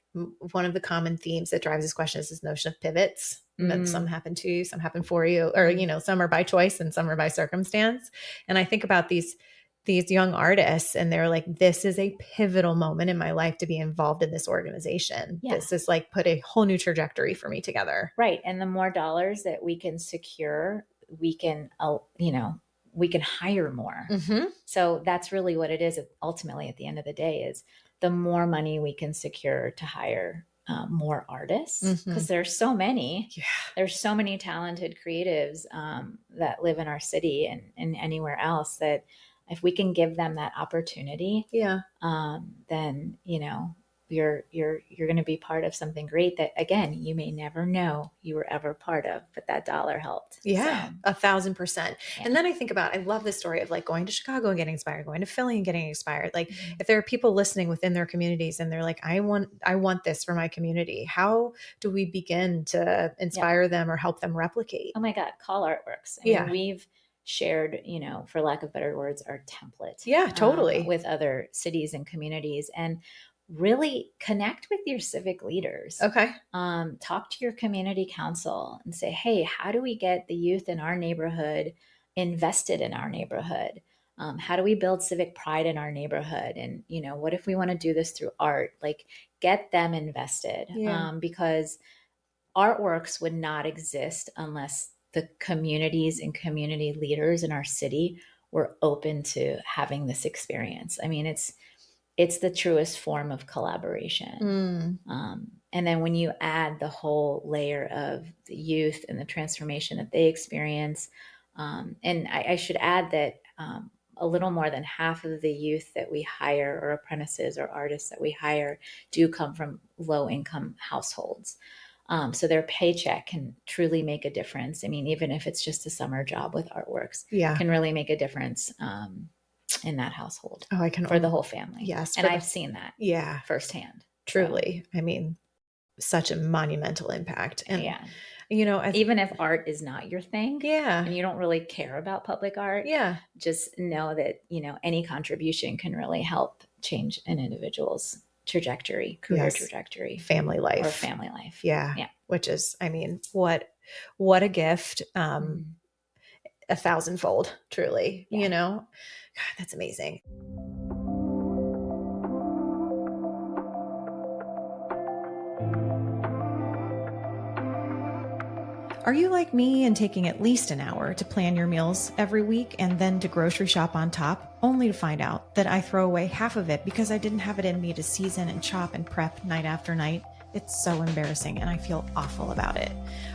one of the common themes that drives this question is this notion of pivots. That some happen to you, some happen for you, or, some are by choice and some are by circumstance. And I think about these young artists and they're like, this is a pivotal moment in my life to be involved in this organization. Yeah. This is like put a whole new trajectory for me together. Right. And the more dollars that we can secure, we can hire more. Mm-hmm. So that's really what it is. Ultimately, at the end of the day, is the more money we can secure to hire more artists, because there's so many. Yeah. There's so many talented creatives that live in our city and anywhere else that if we can give them that opportunity, then you're going to be part of something great that, again, you may never know you were ever part of, but that dollar helped. Yeah, So, 1,000%. Yeah. And then I love this story of like going to Chicago and getting inspired, going to Philly and getting inspired. Like if there are people listening within their communities and they're like, I want this for my community. How do we begin to inspire them or help them replicate? Oh my God, call ArtWorks. I mean, we've shared, for lack of better words, our template. Yeah, totally. With other cities and communities, and really connect with your civic leaders. Okay. Talk to your community council and say, hey, how do we get the youth in our neighborhood invested in our neighborhood? How do we build civic pride in our neighborhood? And, what if we want to do this through art? Like, get them invested. Because ArtWorks would not exist unless the communities and community leaders in our city were open to having this experience. I mean, it's the truest form of collaboration. And then when you add the whole layer of the youth and the transformation that they experience, and I should add that a little more than half of the youth that we hire, or apprentices or artists that we hire, do come from low-income households. So their paycheck can truly make a difference. I mean, even if it's just a summer job with ArtWorks, can really make a difference in that household. Oh, I can for the whole family. Yes. And I've seen that firsthand. Truly. So. I mean, such a monumental impact. And even if art is not your thing, and you don't really care about public art, just know that, any contribution can really help change an individual's trajectory, career trajectory, family life. Yeah. Which is, I mean, what a gift. 1,000-fold, truly, God, that's amazing. Are you like me and taking at least an hour to plan your meals every week and then to grocery shop on top, only to find out that I throw away half of it because I didn't have it in me to season and chop and prep night after night? It's so embarrassing and I feel awful about it.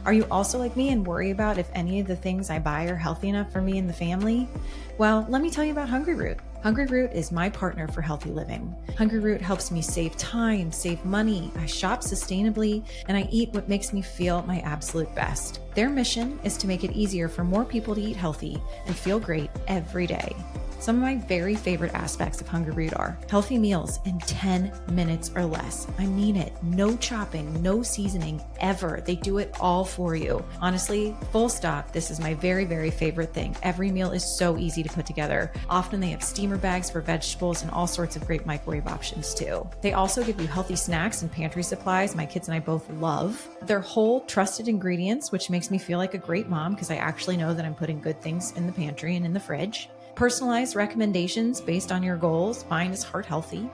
Are you also like me and worry about if any of the things I buy are healthy enough for me and the family? Well, let me tell you about Hungry Root. Hungry Root is my partner for healthy living. Hungry Root helps me save time, save money. I shop sustainably, and I eat what makes me feel my absolute best. Their mission is to make it easier for more people to eat healthy and feel great every day. Some of my very favorite aspects of Hungry Root are healthy meals in 10 minutes or less. I mean it. No chopping, no seasoning, ever. They do it all for you. Honestly, full stop. This is my very, very favorite thing. Every meal is so easy to put together. Often they have steamer bags for vegetables and all sorts of great microwave options too. They also give you healthy snacks and pantry supplies my kids and I both love. They're whole, trusted ingredients, which makes me feel like a great mom because I actually know that I'm putting good things in the pantry and in the fridge. Personalized recommendations based on your goals. Mine is heart healthy,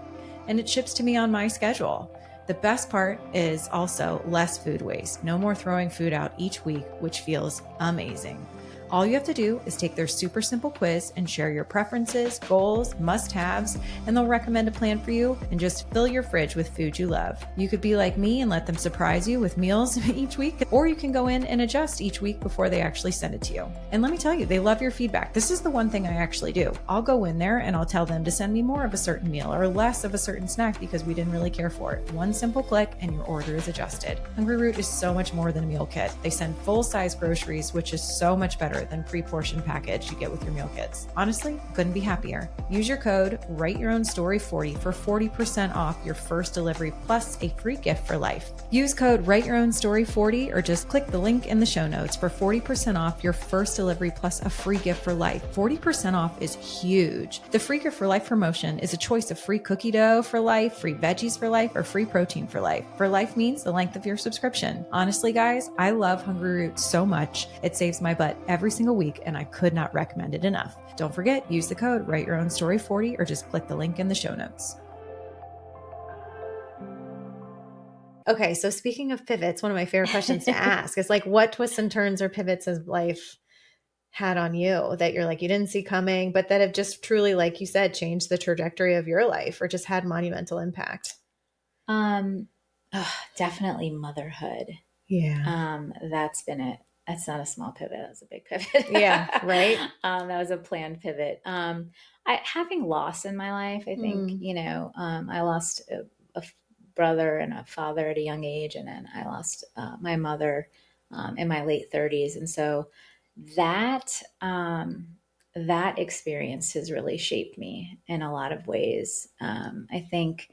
and it ships to me on my schedule. The best part is also less food waste. No more throwing food out each week, which feels amazing. All you have to do is take their super simple quiz and share your preferences, goals, must-haves, and they'll recommend a plan for you and just fill your fridge with food you love. You could be like me and let them surprise you with meals each week, or you can go in and adjust each week before they actually send it to you. And let me tell you, they love your feedback. This is the one thing I actually do. I'll go in there and I'll tell them to send me more of a certain meal or less of a certain snack because we didn't really care for it. One simple click and your order is adjusted. Hungry Root is so much more than a meal kit. They send full-size groceries, which is so much better than pre-portioned package you get with your meal kits. Honestly, couldn't be happier. Use your code WriteYourOwnStory40 for 40% off your first delivery plus a free gift for life. Use code WriteYourOwnStory40 or just click the link in the show notes for 40% off your first delivery plus a free gift for life. 40% off is huge. The free gift for life promotion is a choice of free cookie dough for life, free veggies for life, or free protein for life. For life means the length of your subscription. Honestly, guys, I love Hungry Root so much. It saves my butt every single week, and I could not recommend it enough. Don't forget, use the code WriteYourOwnStory40 or just click the link in the show notes. Okay, so speaking of pivots, one of my favorite questions to ask is like, what twists and turns or pivots has life had on you that you're like, you didn't see coming, but that have just truly, like you said, changed the trajectory of your life or just had monumental impact? Definitely motherhood. Yeah. That's been it. That's not a small pivot. That was a big pivot. Yeah, right. That was a planned pivot. Having loss in my life, I think, I lost a brother and a father at a young age. And then I lost my mother in my late 30s. And so that, that experience has really shaped me in a lot of ways. I think,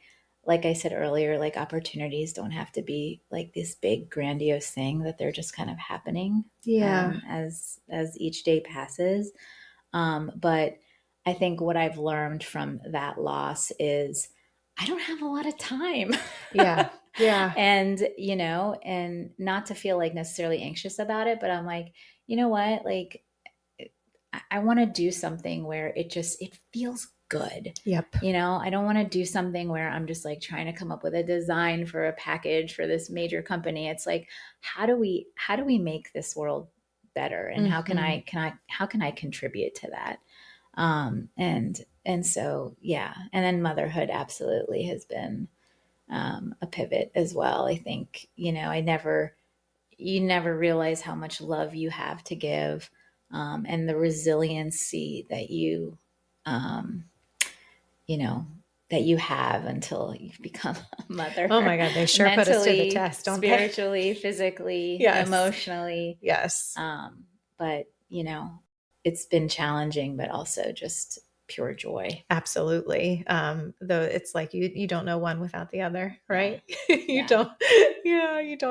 like I said earlier, like opportunities don't have to be like this big grandiose thing, that they're just kind of happening as each day passes. But I think what I've learned from that loss is I don't have a lot of time. Yeah. Yeah. And, and not to feel like necessarily anxious about it, but I'm like, you know what? Like, I want to do something where it feels good. Yep. I don't want to do something where I'm just like trying to come up with a design for a package for this major company. It's like, how do we make this world better? And how can I contribute to that? And so, yeah. And then motherhood absolutely has been a pivot as well. I think, you never realize how much love you have to give. And the resiliency that that you have until you've become a mother. Oh my God, they sure put us to the test, don't spiritually, physically, Yes. emotionally. Yes. But it's been challenging, but also just pure joy. Absolutely. Though it's like you don't know one without the other, right? You don't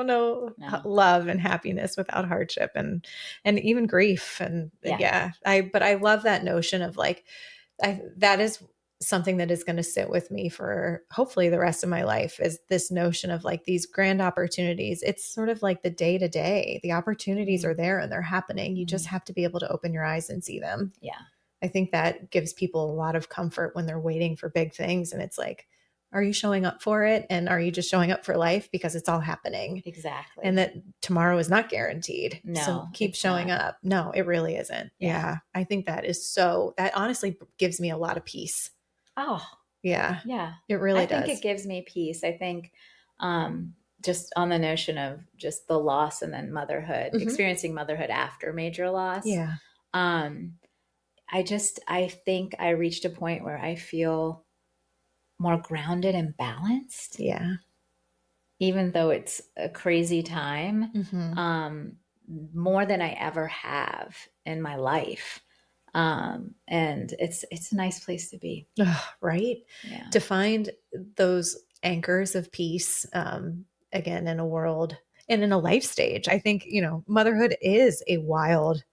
know love and happiness without hardship and even grief. And but I love that notion of like, that is something that is going to sit with me for hopefully the rest of my life, is this notion of like these grand opportunities. It's sort of like the day to day, the opportunities are there and they're happening. You just have to be able to open your eyes and see them. Yeah. I think that gives people a lot of comfort when they're waiting for big things. And it's like, are you showing up for it? And are you just showing up for life because it's all happening? Exactly. And that tomorrow is not guaranteed. No, so keep showing up. No, it really isn't. Yeah. I think that honestly gives me a lot of peace. Oh, yeah. Yeah. It really does. I think it gives me peace. I think, just on the notion of just the loss and then motherhood, experiencing motherhood after major loss. Yeah. I think I reached a point where I feel more grounded and balanced. Yeah. Even though it's a crazy time, more than I ever have in my life. And it's a nice place to be. Right. Yeah. To find those anchors of peace, again, in a world and in a life stage. I think, motherhood is a wild,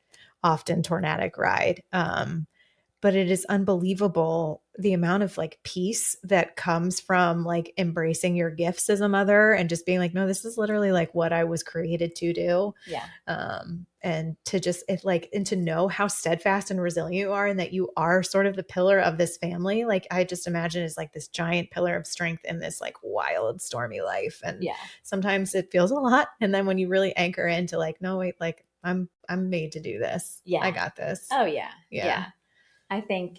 often tornadic ride. but it is unbelievable the amount of like peace that comes from like embracing your gifts as a mother and just being like, no, this is literally like what I was created to do. Yeah. And to just and to know how steadfast and resilient you are and that you are sort of the pillar of this family. Like I just imagine is like this giant pillar of strength in this like wild, stormy life. And sometimes it feels a lot. And then when you really anchor into like, no, wait, like I'm made to do this. Yeah. I got this. Oh yeah. Yeah.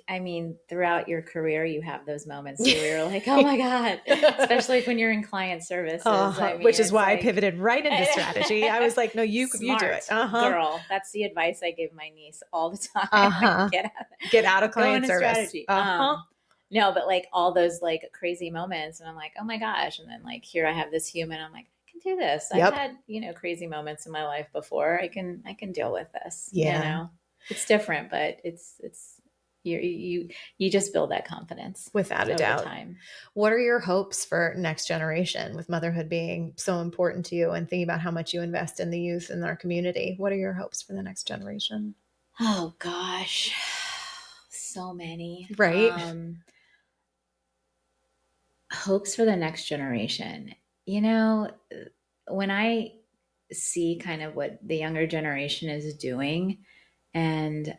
I mean, throughout your career, you have those moments where you're like, oh my God, especially when you're in client services. I mean, which is why I pivoted right into strategy. I was like, no, you do it. Girl. That's the advice I give my niece all the time. Like, get out of client service. Strategy. No, but like all those like crazy moments. And I'm like, oh my gosh. And then like, here I have this human. I'm like, I can do this. I've had, crazy moments in my life before. I can deal with this. Yeah. It's different, but it's, you just build that confidence without a doubt. Time. What are your hopes for next generation with motherhood being so important to you and thinking about how much you invest in the youth in our community? What are your hopes for the next generation? Oh gosh, so many. Right. Hopes for the next generation. When I see kind of what the younger generation is doing and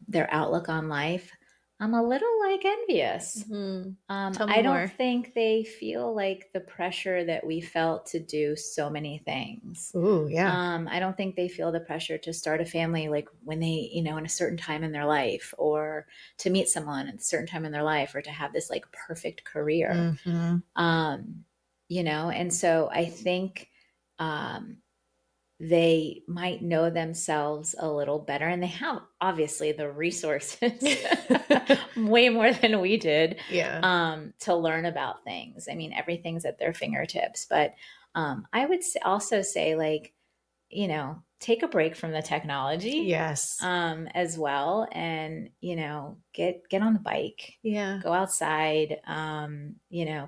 their outlook on life, I'm a little like envious. Mm-hmm. I don't think they feel like the pressure that we felt to do so many things. Ooh, yeah. I don't think they feel the pressure to start a family like when they, in a certain time in their life, or to meet someone at a certain time in their life, or to have this like perfect career. Mm-hmm. And so I think they might know themselves a little better, and they have obviously the resources way more than we did to learn about things. I mean, everything's at their fingertips, but I would also say like, take a break from the technology. Yes. As well. And, get on the bike. Yeah. Go outside,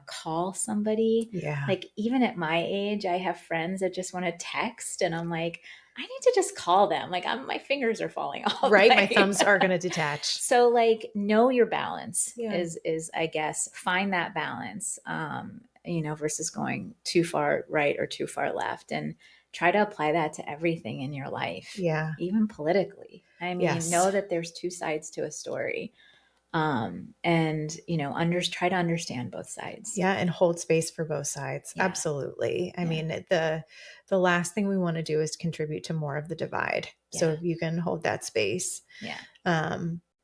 call somebody. Yeah. Like even at my age, I have friends that just want to text and I'm like, I need to just call them. Like my fingers are falling off. Right. My thumbs are going to detach. So like know your balance is I guess, find that balance, versus going too far right or too far left, and try to apply that to everything in your life. Yeah. Even politically. I mean, know that there's two sides to a story. And try to understand both sides. Yeah. And hold space for both sides. Yeah. Absolutely. I mean, the last thing we want to do is contribute to more of the divide. Yeah. So if you can hold that space. Yeah.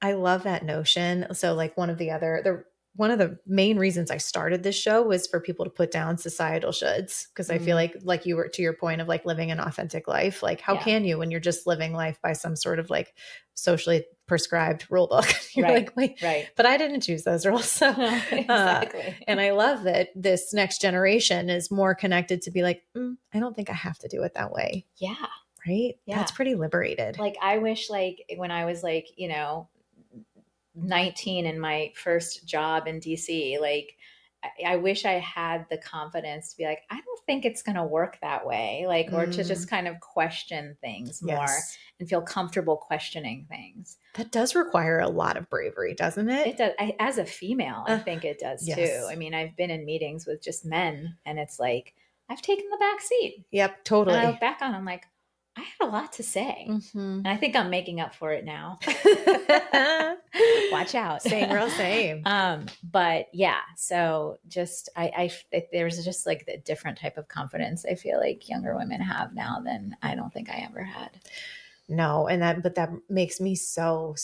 I love that notion. So like one of the main reasons I started this show was for people to put down societal shoulds. Cause I feel like you were to your point of like living an authentic life. Like how can you, when you're just living life by some sort of like socially prescribed rule book, you're like, wait, but I didn't choose those rules. So exactly. And I love that this next generation is more connected to be like, I don't think I have to do it that way. Yeah. Right. Yeah. That's pretty liberated. Like I wish like when I was like, 19 in my first job in DC, like I wish I had the confidence to be like, I don't think it's going to work that way. Like, or to just kind of question things more and feel comfortable questioning things. That does require a lot of bravery, doesn't it? It does. As a female, I think it does too. I mean, I've been in meetings with just men and it's like, I've taken the back seat. Yep. Totally. And I look back on, I'm like, I had a lot to say. And I think I'm making up for it now. Watch out. Same, real same. But yeah, so just, there's just like the different type of confidence I feel like younger women have now than I don't think I ever had. No. But that makes me so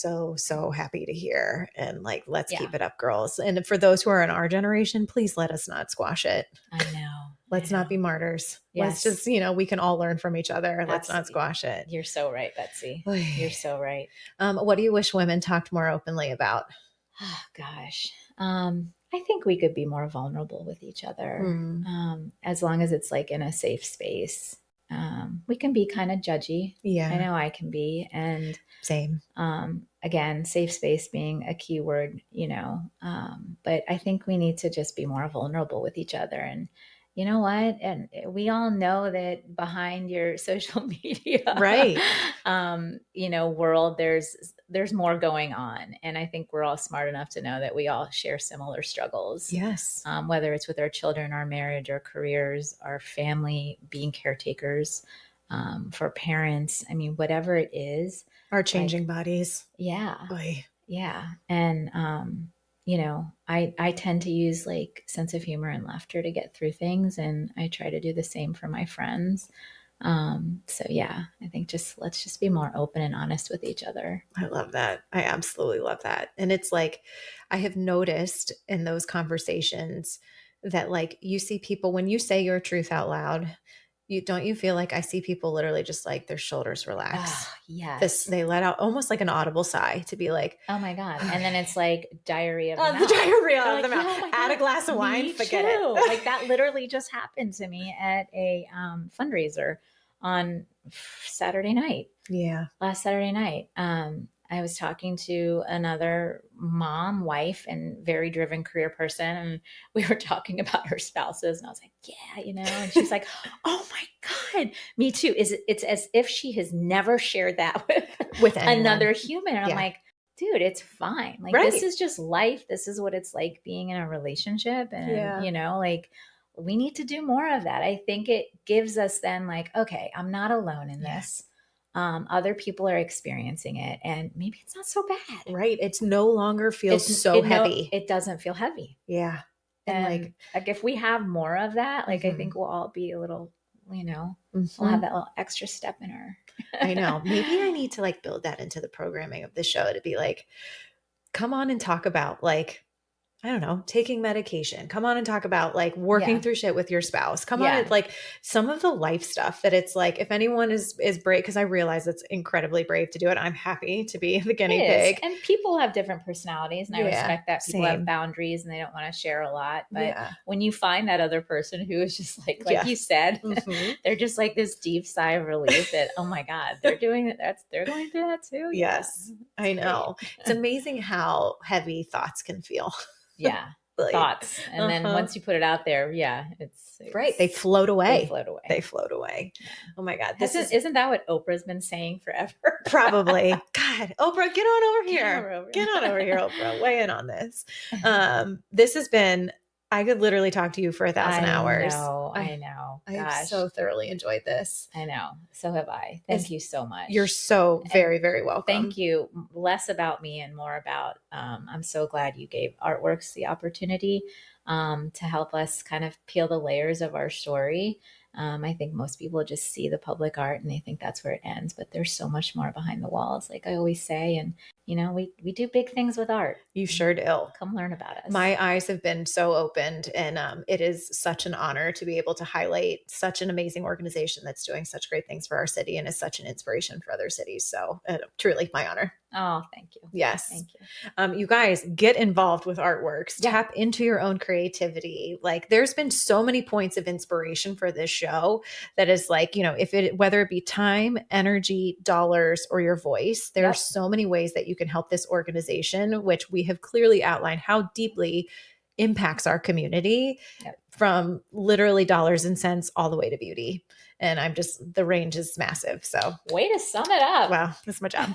happy to hear. And like, let's keep it up, girls. And for those who are in our generation, please let us not squash it. I know. Let's not be martyrs. Yes. Let's just, we can all learn from each other. Absolutely. Let's not squash it. You're so right, Betsy. You're so right. What do you wish women talked more openly about? Oh, gosh. I think we could be more vulnerable with each other. As long as it's like in a safe space. We can be kind of judgy. Yeah. I know I can be. And same. Again, safe space being a key word, but I think we need to just be more vulnerable with each other you know what? And we all know that behind your social media, Right. World, there's more going on. And I think we're all smart enough to know that we all share similar struggles. Yes. Whether it's with our children, our marriage, our careers, our family, being caretakers, for parents. I mean, whatever it is. Our changing bodies. Yeah. Oy. Yeah. And, I tend to use like sense of humor and laughter to get through things. And I try to do the same for my friends. So yeah, I think let's just be more open and honest with each other. I love that. I absolutely love that. And it's like, I have noticed in those conversations that like you see people, when you say your truth out loud, don't you feel like I see people literally just like their shoulders relax? Oh, yes. They let out almost like an audible sigh to be like, oh my God. And then it's like diarrhea of the the mouth. diarrhea of Like, the mouth. oh my Add a God, glass of wine, me forget too. it. Like that literally just happened to me at a fundraiser on Saturday night. Yeah. Last Saturday night. I was talking to another wife, and very driven career person. And we were talking about her spouses. And I was like, yeah, and she's like, oh my God, me too. It's as if she has never shared that with another human. And I'm like, dude, it's fine. Like, this is just life. This is what it's like being in a relationship. And, like, we need to do more of that. I think it gives us then like, okay, I'm not alone in this. Other people are experiencing it, and maybe it's not so bad. Right. It's no longer feels so heavy. It doesn't feel heavy. Yeah. And like if we have more of that, like I think we'll all be a little, we'll have that little extra step in our. I know. Maybe I need to like build that into the programming of the show to be like, come on and talk about like, I don't know, taking medication. Come on and talk about like working through shit with your spouse. Come on and like some of the life stuff that it's like, if anyone is brave, because I realize it's incredibly brave to do it. I'm happy to be the guinea pig. And people have different personalities, and I respect that. People have boundaries and they don't want to share a lot. But when you find that other person who is just like you said, they're just like this deep sigh of relief that, oh my God, they're doing it. They're going through that too. Yes, I know. It's amazing how heavy thoughts can feel. Yeah. Like, thoughts. And then once you put it out there, it's right. They float away. They float away. Oh my God. Isn't that what Oprah's been saying forever? Probably. God, Oprah, get on over here. Get on over here, Oprah. Weigh in on this. This has been, I could literally talk to you for 1,000 hours. I know. I've so thoroughly enjoyed this. I know. So have I. Thank you so much. You're so very, very welcome. Thank you. Less about me and more about, I'm so glad you gave ArtWorks the opportunity to help us kind of peel the layers of our story. I think most people just see the public art and they think that's where it ends, but there's so much more behind the walls, like I always say. And, we do big things with art. You sure do. Come learn about us. My eyes have been so opened, and it is such an honor to be able to highlight such an amazing organization that's doing such great things for our city and is such an inspiration for other cities. So truly my honor. Oh, thank you. Yes. Thank you. You guys get involved with ArtWorks, tap into your own creativity. Like there's been so many points of inspiration for this show that is like, whether it be time, energy, dollars, or your voice, there are so many ways that you can help this organization, which we have clearly outlined how deeply impacts our community from literally dollars and cents all the way to beauty. And the range is massive. So way to sum it up. Wow. That's my job.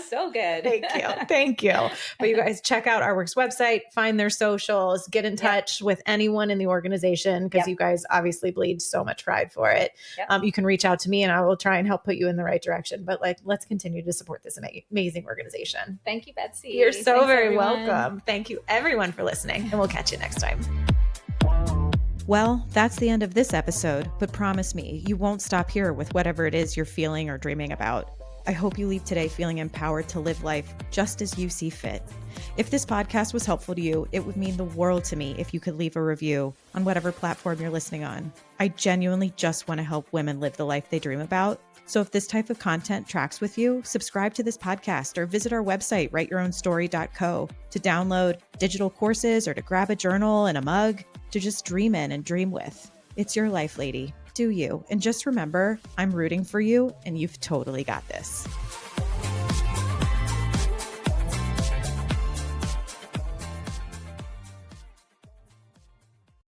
So good. Thank you. But you guys check out ArtWorks website, find their socials, get in touch with anyone in the organization, because you guys obviously bleed so much pride for it. You can reach out to me and I will try and help put you in the right direction. But let's continue to support this amazing organization. Thank you, Betsy. You're so very welcome. Thank you everyone for listening, and we'll catch you next time. Well, that's the end of this episode, but promise me, you won't stop here with whatever it is you're feeling or dreaming about. I hope you leave today feeling empowered to live life just as you see fit. If this podcast was helpful to you, it would mean the world to me if you could leave a review on whatever platform you're listening on. I genuinely just want to help women live the life they dream about. So if this type of content tracks with you, subscribe to this podcast or visit our website, writeyourOwnstory.co, to download digital courses or to grab a journal and a mug to just dream in and dream with. It's your life, lady. Do you. And just remember, I'm rooting for you and you've totally got this.